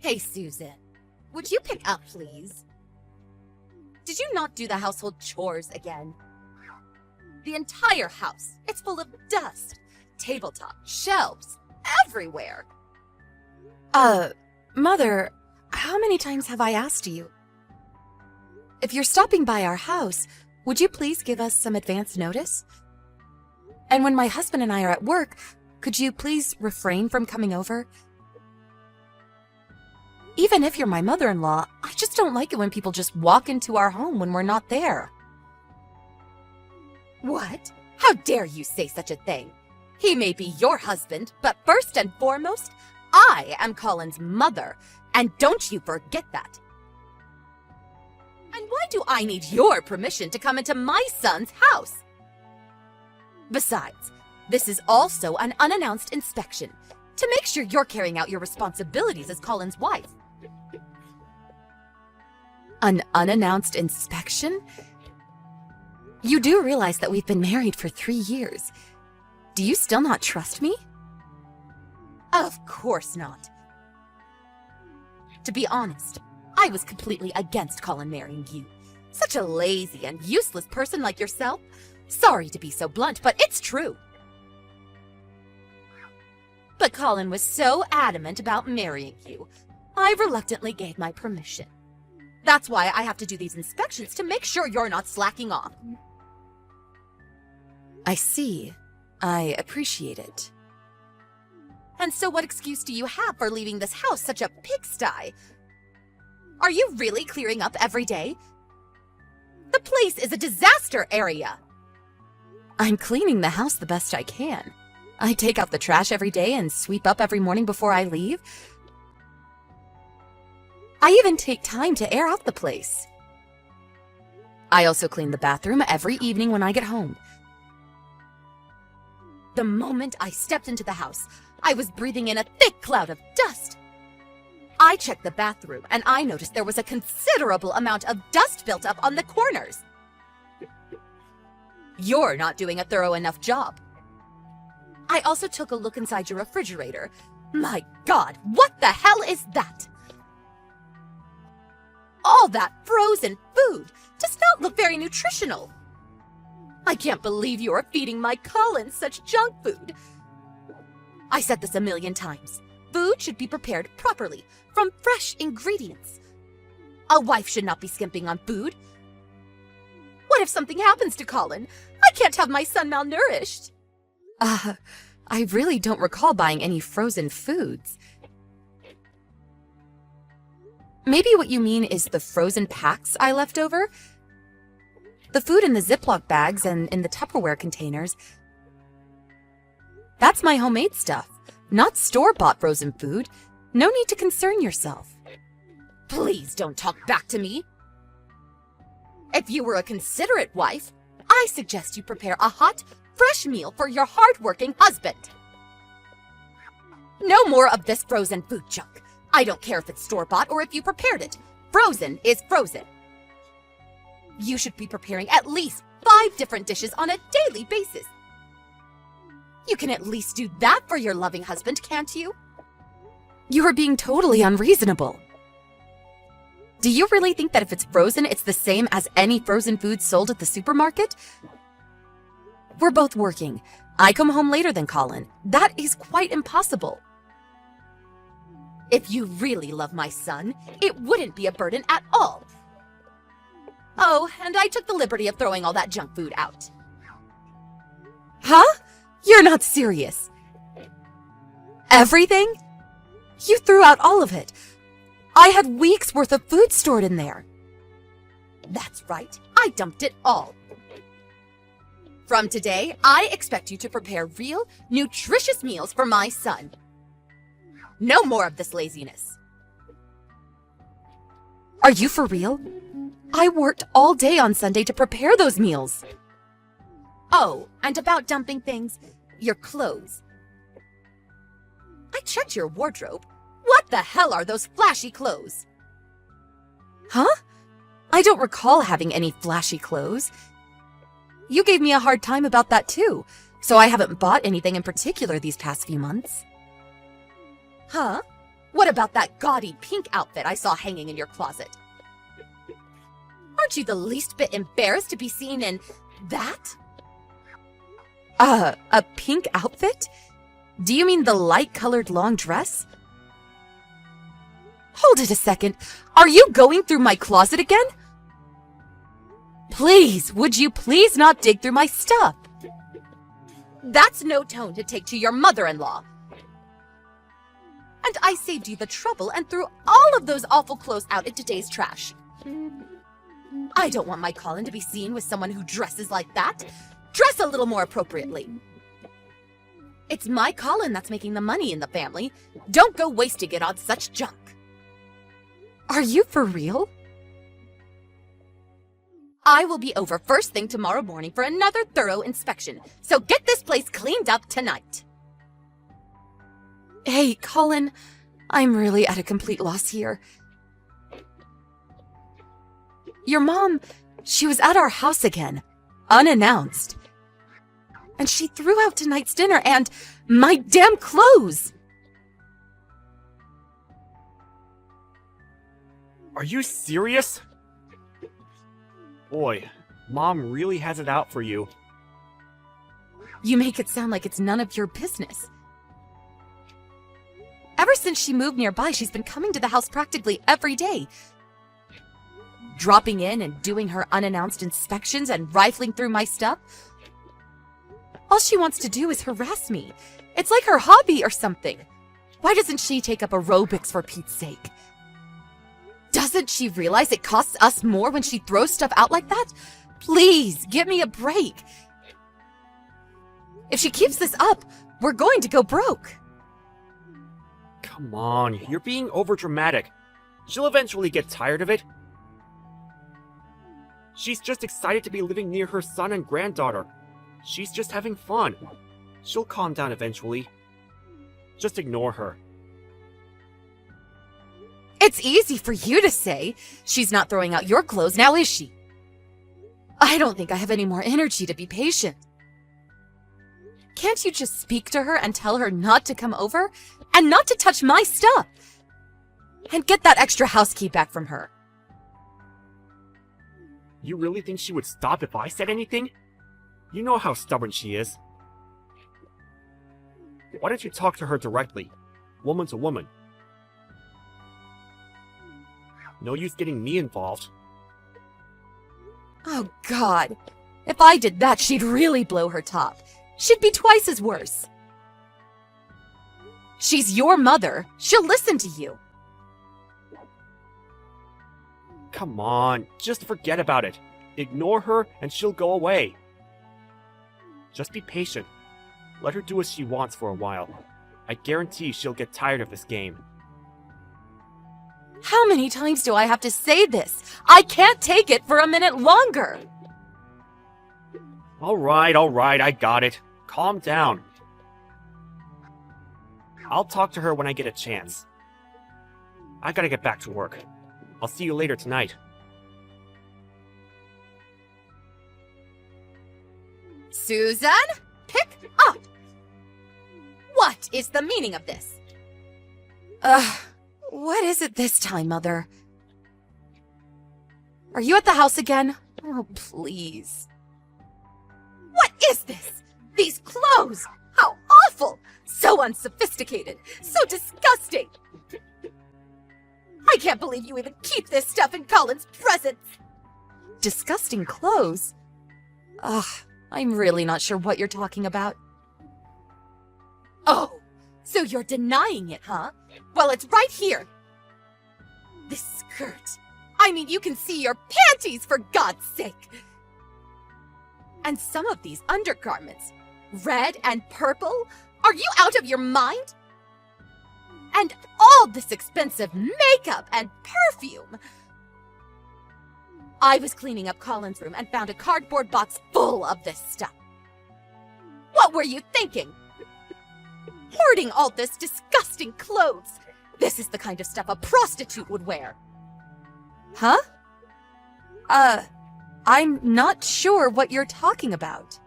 Hey, Susan, would you pick up, please? Did you not do the household chores again? The entire house, it's full of dust, tabletop, shelves, everywhere. Mother, how many times have I asked you? If you're stopping by our house, would you please give us some advance notice? And when my husband and I are at work, could you please refrain from coming over? Even if you're my mother-in-law, I just don't like it when people just walk into our home when we're not there. What? How dare you say such a thing? He may be your husband, but first and foremost, I am Colin's mother, and don't you forget that. And why do I need your permission to come into my son's house? Besides, this is also an unannounced inspection to make sure you're carrying out your responsibilities as Colin's wife. An unannounced inspection? You do realize that we've been married for 3 years. Do you still not trust me? Of course not. To be honest, I was completely against Colin marrying you. Such a lazy and useless person like yourself. Sorry to be so blunt, but it's true. But Colin was so adamant about marrying you, I reluctantly gave my permission. That's why I have to do these inspections to make sure you're not slacking off. I see. I appreciate it. And so what excuse do you have for leaving this house such a pigsty? Are you really clearing up every day? The place is a disaster area. I'm cleaning the house the best I can. I take out the trash every day and sweep up every morning before I leave. I even take time to air out the place. I also clean the bathroom every evening when I get home. The moment I stepped into the house, I was breathing in a thick cloud of dust. I checked the bathroom and I noticed there was a considerable amount of dust built up on the corners. You're not doing a thorough enough job. I also took a look inside your refrigerator. My God, what the hell is that? All that frozen food does not look very nutritional. I can't believe you are feeding my Colin such junk food. I said this a million times. Food should be prepared properly, from fresh ingredients. A wife should not be skimping on food. What if something happens to Colin? I can't have my son malnourished. I really don't recall buying any frozen foods. Maybe what you mean is the frozen packs I left over? The food in the Ziploc bags and in the Tupperware containers. That's my homemade stuff, not store-bought frozen food. No need to concern yourself. Please don't talk back to me. If you were a considerate wife, I suggest you prepare a hot, fresh meal for your hard-working husband. No more of this frozen food junk. I don't care if it's store-bought or if you prepared it. Frozen is frozen. You should be preparing at least 5 different dishes on a daily basis. You can at least do that for your loving husband, can't you? You are being totally unreasonable. Do you really think that if it's frozen, it's the same as any frozen food sold at the supermarket? We're both working. I come home later than Colin. That is quite impossible. If you really love my son, it wouldn't be a burden at all. Oh, and I took the liberty of throwing all that junk food out. Huh? You're not serious. Everything? You threw out all of it. I had weeks' worth of food stored in there. That's right. I dumped it all. From today, I expect you to prepare real, nutritious meals for my son. No more of this laziness. Are you for real? I worked all day on Sunday to prepare those meals. Oh, and about dumping things, your clothes. I checked your wardrobe. What the hell are those flashy clothes? Huh? I don't recall having any flashy clothes. You gave me a hard time about that too, so I haven't bought anything in particular these past few months. Huh? What about that gaudy pink outfit I saw hanging in your closet? Aren't you the least bit embarrassed to be seen in that? A pink outfit? Do you mean the light-colored long dress? Hold it a second. Are you going through my closet again? Please, would you please not dig through my stuff? That's no tone to take to your mother-in-law. And I saved you the trouble and threw all of those awful clothes out in today's trash. I don't want my Colin to be seen with someone who dresses like that. Dress a little more appropriately. It's my Colin that's making the money in the family. Don't go wasting it on such junk. Are you for real? I will be over first thing tomorrow morning for another thorough inspection, so get this place cleaned up tonight. Hey, Colin, I'm really at a complete loss here. Your mom, she was at our house again, unannounced. And she threw out tonight's dinner and my damn clothes! Are you serious? Boy, Mom really has it out for you. You make it sound like it's none of your business. Ever since she moved nearby, she's been coming to the house practically every day. Dropping in and doing her unannounced inspections and rifling through my stuff. All she wants to do is harass me. It's like her hobby or something. Why doesn't she take up aerobics for Pete's sake? Doesn't she realize it costs us more when she throws stuff out like that? Please, give me a break. If she keeps this up, we're going to go broke. Come on, you're being overdramatic. She'll eventually get tired of it. She's just excited to be living near her son and granddaughter. She's just having fun. She'll calm down eventually. Just ignore her. It's easy for you to say. She's not throwing out your clothes now, is she? I don't think I have any more energy to be patient. Can't you just speak to her and tell her not to come over? And not to touch my stuff? And get that extra house key back from her. You really think she would stop if I said anything? You know how stubborn she is. Why don't you talk to her directly, woman to woman? No use getting me involved. Oh, God. If I did that, she'd really blow her top. She'd be twice as worse. She's your mother. She'll listen to you. Come on, just forget about it. Ignore her and she'll go away. Just be patient. Let her do as she wants for a while. I guarantee she'll get tired of this game. How many times do I have to say this? I can't take it for a minute longer. Alright, I got it. Calm down. I'll talk to her when I get a chance. I gotta get back to work. I'll see you later tonight. Susan, pick up! What is the meaning of this? What is it this time, Mother? Are you at the house again? Oh, please. What is this? These clothes! How awful! So unsophisticated! So disgusting! I can't believe you even keep this stuff in Colin's presence! Disgusting clothes? Ugh, I'm really not sure what you're talking about. Oh, so you're denying it, huh? Well, it's right here. This skirt. I mean, you can see your panties, for God's sake! And some of these undergarments, red and purple? Are you out of your mind? And all this expensive makeup and perfume! I was cleaning up Colin's room and found a cardboard box full of this stuff. What were you thinking? Hoarding all this disgusting clothes! This is the kind of stuff a prostitute would wear. Huh? I'm not sure what you're talking about.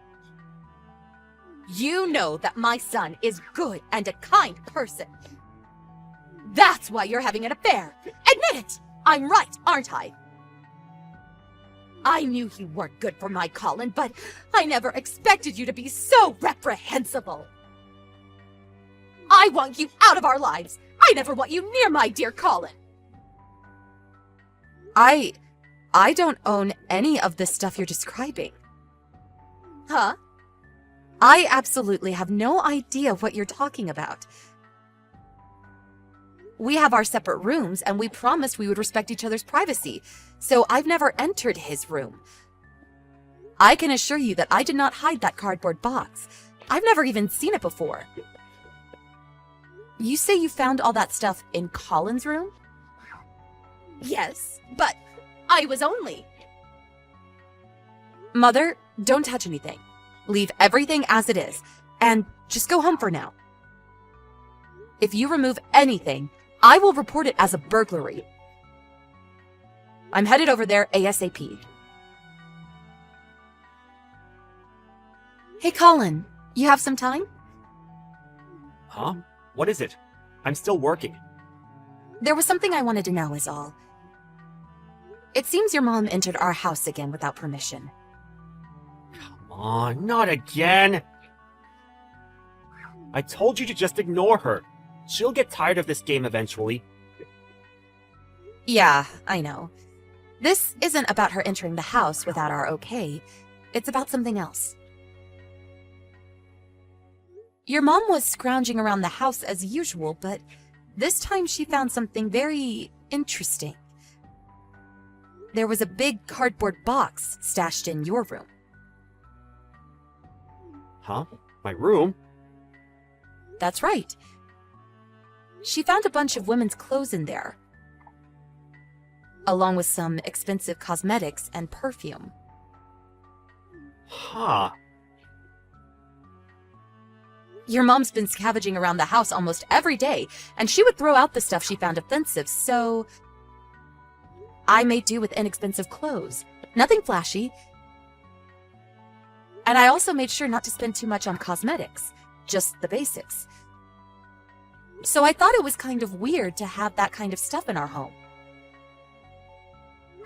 You know that my son is good and a kind person. That's why you're having an affair. Admit it! I'm right, aren't I? I knew you weren't good for my Colin, but I never expected you to be so reprehensible. I want you out of our lives. I never want you near my dear Colin. I don't own any of the stuff you're describing. Huh? I absolutely have no idea what you're talking about. We have our separate rooms, and we promised we would respect each other's privacy, so I've never entered his room. I can assure you that I did not hide that cardboard box. I've never even seen it before. You say you found all that stuff in Colin's room? Yes, but I was only... Mother, don't touch anything. Leave everything as it is, and just go home for now. If you remove anything, I will report it as a burglary. I'm headed over there ASAP. Hey, Colin, you have some time? Huh? What is it? I'm still working. There was something I wanted to know is all. It seems your mom entered our house again without permission. Come on, not again! I told you to just ignore her. She'll get tired of this game eventually. Yeah, I know. This isn't about her entering the house without our okay. It's about something else. Your mom was scrounging around the house as usual, but this time she found something very interesting. There was a big cardboard box stashed in your room. Huh? My room? That's right. She found a bunch of women's clothes in there, along with some expensive cosmetics and perfume. Huh. Your mom's been scavenging around the house almost every day, and she would throw out the stuff she found offensive, so I made do with inexpensive clothes. Nothing flashy. And I also made sure not to spend too much on cosmetics, just the basics. So I thought it was kind of weird to have that kind of stuff in our home.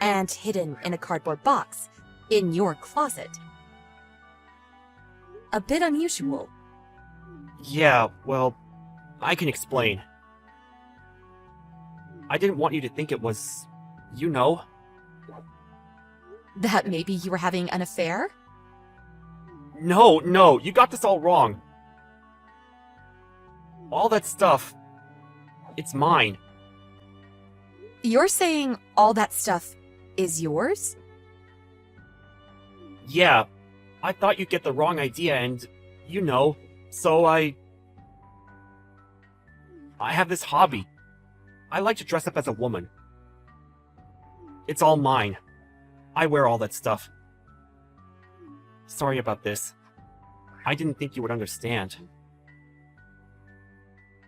And hidden in a cardboard box, in your closet. A bit unusual. Yeah, well, I can explain. I didn't want you to think it was, you know. That maybe you were having an affair? No, you got this all wrong. All that stuff, it's mine. You're saying all that stuff is yours? Yeah, I thought you'd get the wrong idea and, you know, so I have this hobby. I like to dress up as a woman. It's all mine. I wear all that stuff. Sorry about this. I didn't think you would understand.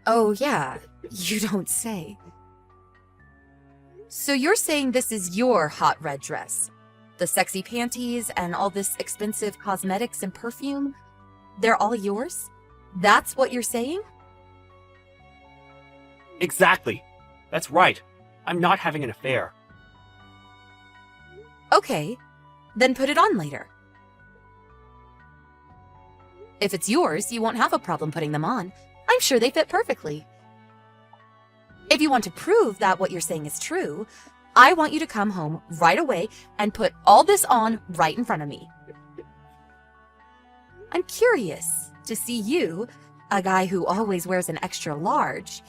Oh yeah, you don't say. So you're saying this is your hot red dress? The sexy panties and all this expensive cosmetics and perfume? They're all yours? That's what you're saying? Exactly. That's right. I'm not having an affair. Okay, then put it on later. If it's yours, you won't have a problem putting them on. I'm sure they fit perfectly. If you want to prove that what you're saying is true, I want you to come home right away and put all this on right in front of me. I'm curious to see you, a guy who always wears an extra large.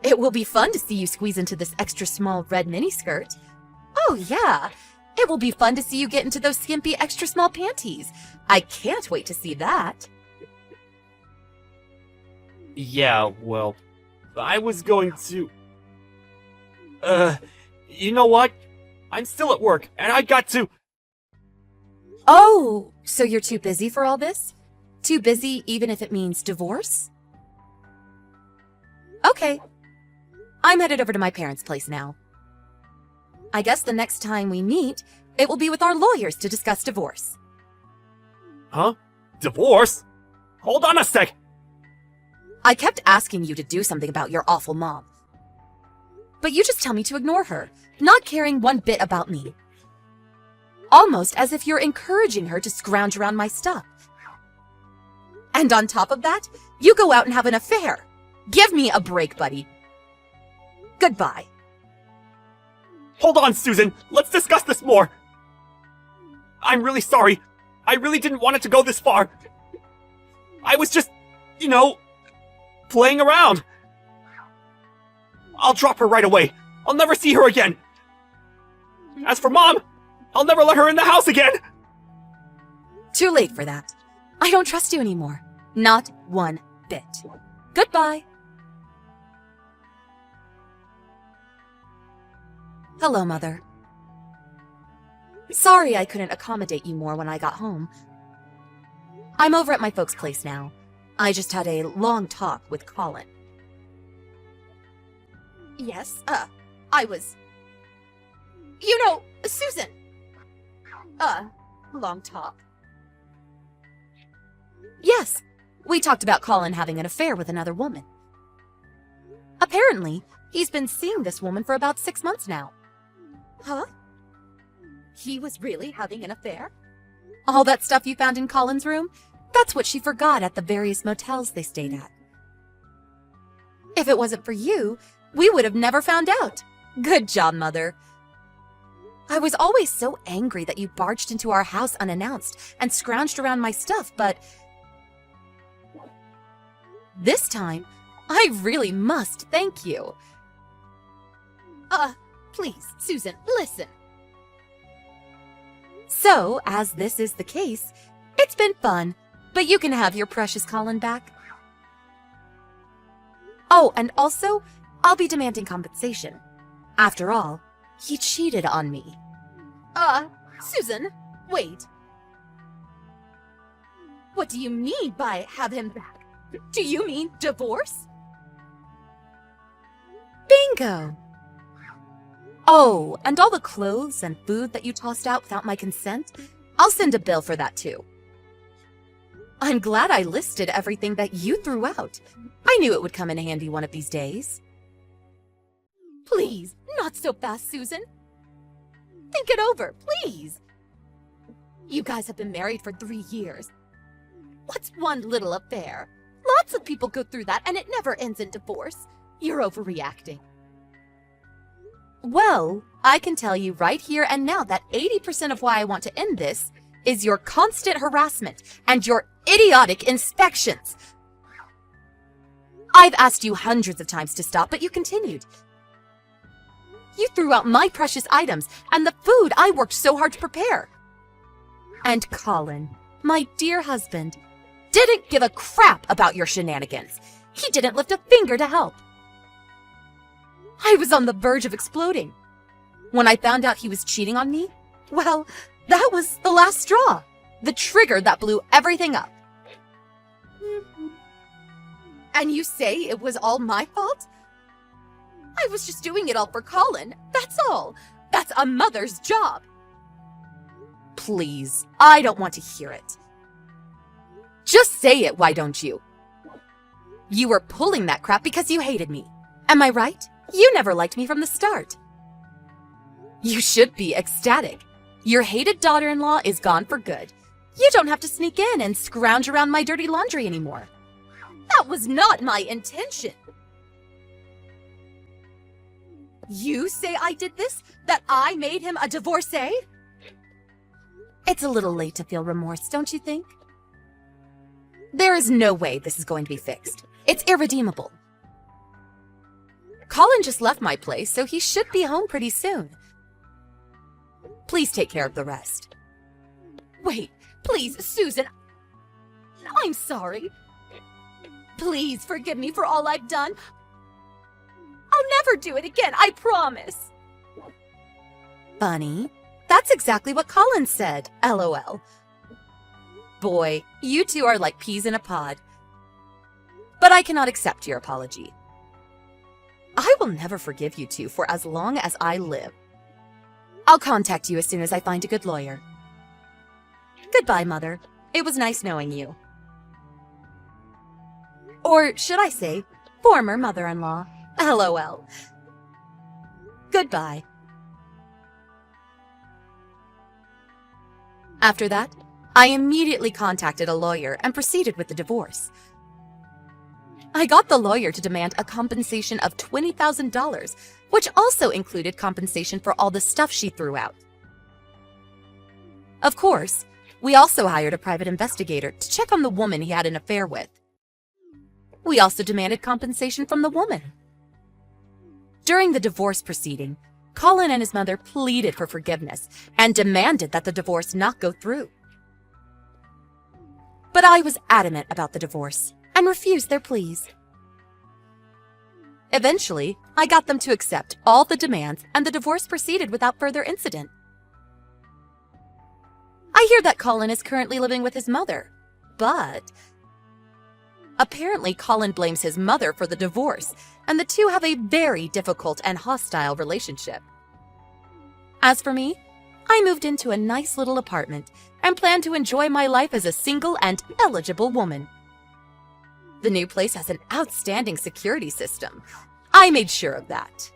It will be fun to see you squeeze into this extra small red miniskirt. Oh yeah, it will be fun to see you get into those skimpy extra small panties. I can't wait to see that. Yeah, well, I was going to... you know what? I'm still at work, and I got to... Oh, so you're too busy for all this? Too busy even if it means divorce? Okay. I'm headed over to my parents' place now. I guess the next time we meet, it will be with our lawyers to discuss divorce. Huh? Divorce? Hold on a sec! I kept asking you to do something about your awful mom. But you just tell me to ignore her, not caring one bit about me. Almost as if you're encouraging her to scrounge around my stuff. And on top of that, you go out and have an affair. Give me a break, buddy. Goodbye. Hold on, Susan! Let's discuss this more! I'm really sorry. I really didn't want it to go this far. I was just, playing around. I'll drop her right away. I'll never see her again. As for Mom, I'll never let her in the house again. Too late for that. I don't trust you anymore. Not one bit. Goodbye. Hello, Mother. Sorry I couldn't accommodate you more when I got home. I'm over at my folks' place now. I just had a long talk with Colin. Yes, I was... Susan! Long talk. Yes, we talked about Colin having an affair with another woman. Apparently, he's been seeing this woman for about 6 months now. Huh? He was really having an affair? All that stuff you found in Colin's room? That's what she forgot at the various motels they stayed at. If it wasn't for you, we would have never found out. Good job, Mother. I was always so angry that you barged into our house unannounced and scrounged around my stuff, but this time, I really must thank you. Please, Susan, listen. So, as this is the case, it's been fun, but you can have your precious Colin back. Oh, and also, I'll be demanding compensation. After all, he cheated on me. Susan, wait. What do you mean by have him back? Do you mean divorce? Bingo! Oh, and all the clothes and food that you tossed out without my consent, I'll send a bill for that too. I'm glad I listed everything that you threw out. I knew it would come in handy one of these days. Please, not so fast, Susan. Think it over, please. You guys have been married for 3 years. What's one little affair? Lots of people go through that and it never ends in divorce. You're overreacting. Well, I can tell you right here and now that 80% of why I want to end this is your constant harassment and your idiotic inspections. I've asked you hundreds of times to stop, but you continued. You threw out my precious items and the food I worked so hard to prepare. And Colin, my dear husband, didn't give a crap about your shenanigans. He didn't lift a finger to help. I was on the verge of exploding. When I found out he was cheating on me, well, that was the last straw. The trigger that blew everything up. And you say it was all my fault? I was just doing it all for Colin, that's all. That's a mother's job. Please, I don't want to hear it. Just say it, why don't you? You were pulling that crap because you hated me. Am I right? You never liked me from the start. You should be ecstatic. Your hated daughter-in-law is gone for good. You don't have to sneak in and scrounge around my dirty laundry anymore. That was not my intention. You say I did this? That I made him a divorcee? It's a little late to feel remorse, don't you think? There is no way this is going to be fixed. It's irredeemable. Colin just left my place, so he should be home pretty soon. Please take care of the rest. Wait, please, Susan. I'm sorry. Please forgive me for all I've done. I'll never do it again, I promise. Funny. That's exactly what Colin said, LOL. Boy, you two are like peas in a pod. But I cannot accept your apology. I will never forgive you two for as long as I live. I'll contact you as soon as I find a good lawyer. Goodbye, Mother. It was nice knowing you. Or should I say, former mother-in-law. LOL. Goodbye. After that, I immediately contacted a lawyer and proceeded with the divorce. I got the lawyer to demand a compensation of $20,000, which also included compensation for all the stuff she threw out. Of course, we also hired a private investigator to check on the woman he had an affair with. We also demanded compensation from the woman. During the divorce proceeding, Colin and his mother pleaded for forgiveness and demanded that the divorce not go through. But I was adamant about the divorce and refused their pleas. Eventually, I got them to accept all the demands and the divorce proceeded without further incident. I hear that Colin is currently living with his mother, but apparently Colin blames his mother for the divorce, and the two have a very difficult and hostile relationship. As for me, I moved into a nice little apartment and plan to enjoy my life as a single and eligible woman. The new place has an outstanding security system. I made sure of that.